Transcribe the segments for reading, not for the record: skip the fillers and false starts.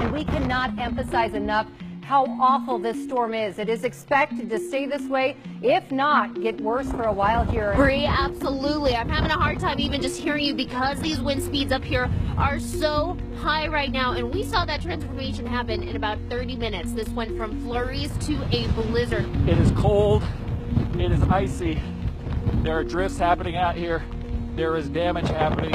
And we cannot emphasize enough how awful this storm is. It is expected to stay this way, if not get worse for a while here. Bree, absolutely. I'm having a hard time even just hearing you because these wind speeds up here are so high right now. And we saw that transformation happen in about 30 minutes. This went from flurries to a blizzard. It is cold. It is icy. There are drifts happening out here. There is damage happening.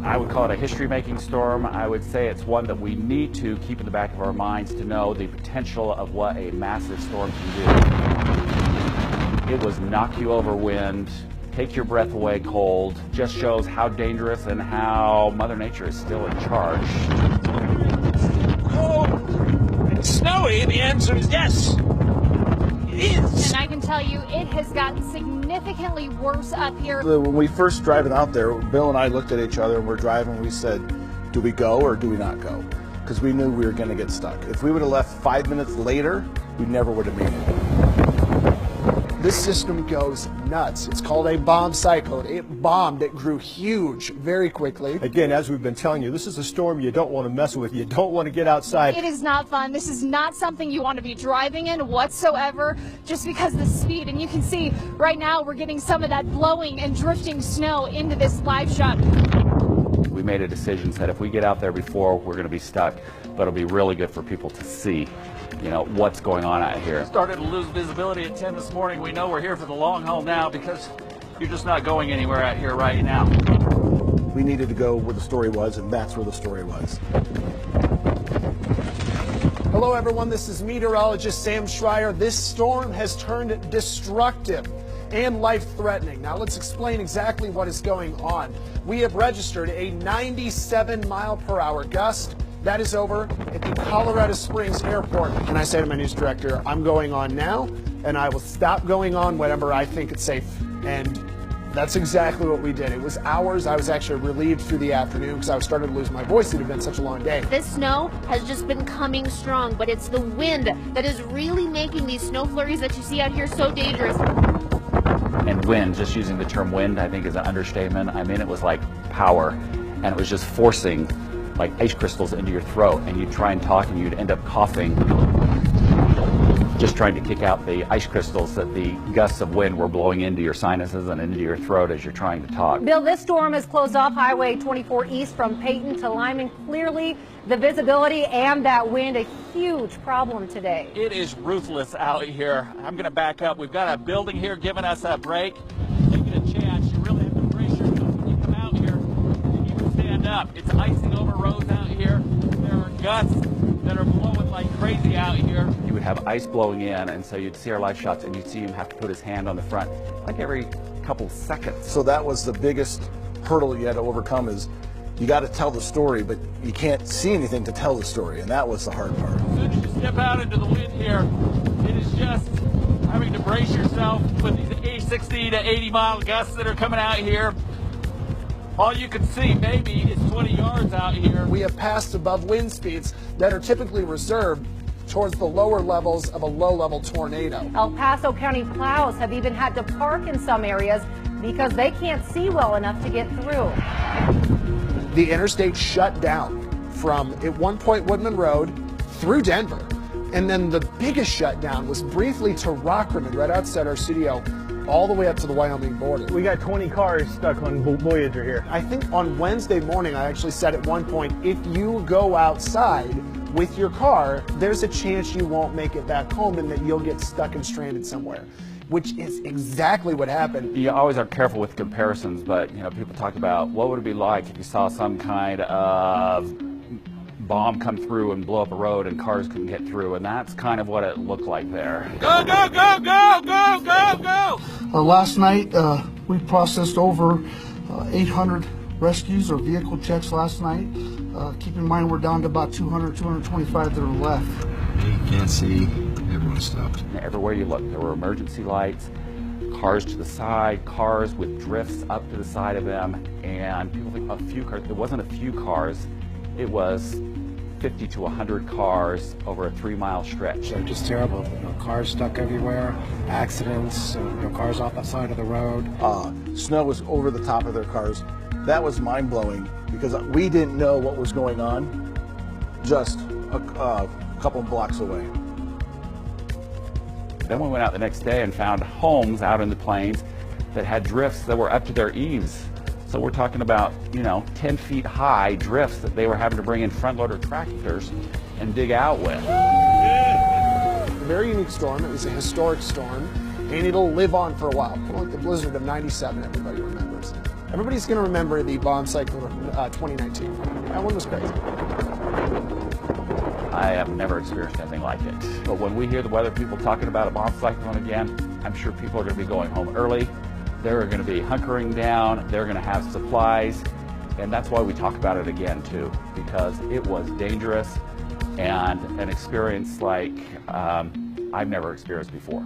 I would call it a history-making storm. I would say it's one that we need to keep in the back of our minds to know the potential of what a massive storm can do. It was knock you over wind, take your breath away cold, just shows how dangerous and how Mother Nature is still in charge. Oh, it's snowy. The answer is yes. It is. And I can tell you it has gotten significantly worse up here. When we first driving out there, Bill and I looked at each other and we're driving, we said, do we go or do we not go? Because we knew we were going to get stuck. If we would have left 5 minutes later, we never would have made it. This system goes nuts. It's called a bomb cyclone. It bombed. It grew huge very quickly. Again, as we've been telling you, this is a storm you don't want to mess with. You don't want to get outside. It is not fun. This is not something you want to be driving in whatsoever, just because of the speed. And you can see right now we're getting some of that blowing and drifting snow into this live shot. We made a decision that if we get out there before, we're going to be stuck, but it'll be really good for people to see, you know, what's going on out here. Started to lose visibility at 10 this morning. We know we're here for the long haul now because you're just not going anywhere out here right now. We needed to go where the story was, and that's where the story was. Hello, everyone. This is meteorologist Sam Schreier. This storm has turned destructive and life-threatening. Now, let's explain exactly what is going on. We have registered a 97-mile-per-hour gust. That is over at the Colorado Springs Airport. And I say to my news director, I'm going on now, and I will stop going on whenever I think it's safe. And that's exactly what we did. It was hours. I was actually relieved through the afternoon because I was starting to lose my voice. It had been such a long day. This snow has just been coming strong, but it's the wind that is really making these snow flurries that you see out here so dangerous. And wind, just using the term wind, I think is an understatement. I mean, it was like power, and it was just forcing like ice crystals into your throat, and you'd try and talk and you'd end up coughing, just trying to kick out the ice crystals that the gusts of wind were blowing into your sinuses and into your throat as you're trying to talk. Bill, this storm has closed off Highway 24 east from Peyton to Lyman. Clearly, the visibility and that wind, a huge problem today. It is ruthless out here. I'm going to back up. We've got a building here giving us a break. Take it a chance. You really have to brace yourself when you come out here and you can stand up. It's icing over roads out here. There are gusts that are blowing like crazy out here. You would have ice blowing in, and so you'd see our live shots and you'd see him have to put his hand on the front like every couple seconds. So that was the biggest hurdle you had to overcome, is you got to tell the story, but you can't see anything to tell the story, and that was the hard part. As soon as you step out into the wind here, it is just having to brace yourself with these 60 to 80 mile gusts that are coming out here. All you can see maybe is 20 yards out here. We have passed above wind speeds that are typically reserved towards the lower levels of a low-level tornado. El Paso County plows have even had to park in some areas because they can't see well enough to get through. The interstate shut down from, at one point, Woodman Road through Denver. And then the biggest shutdown was briefly to Rockrimmon, right outside our studio, all the way up to the Wyoming border. We got 20 cars stuck on Voyager here. I think on Wednesday morning, I actually said at one point, if you go outside with your car, there's a chance you won't make it back home and that you'll get stuck and stranded somewhere, which is exactly what happened. You always are careful with comparisons, but you know, people talk about what would it be like if you saw some kind of bomb come through and blow up a road and cars couldn't get through, and that's kind of what it looked like there. Go, go, go, go, go, go, go! Last night, we processed over 800 rescues or vehicle checks last night. Keep in mind, we're down to about 200, 225 that are left. You can't see, everyone stopped. Everywhere you look, there were emergency lights, cars to the side, cars with drifts up to the side of them, and people think a few cars. It wasn't a few cars, it was 50 to 100 cars over a 3-mile stretch. They're just terrible. You know, cars stuck everywhere, accidents, you know, cars off the side of the road. Snow was over the top of their cars. That was mind-blowing because we didn't know what was going on just a couple blocks away. Then we went out the next day and found homes out in the plains that had drifts that were up to their eaves. So we're talking about, 10 feet high drifts that they were having to bring in front loader tractors and dig out with. A very unique storm. It was a historic storm, and it'll live on for a while. Like the blizzard of '97, everybody remembers. Everybody's going to remember the bomb cyclone of 2019. That one was crazy. I have never experienced anything like it. But when we hear the weather people talking about a bomb cyclone again, I'm sure people are going to be going home early. They're going to be hunkering down. They're going to have supplies. And that's why we talk about it again, too, because it was dangerous and an experience like I've never experienced before.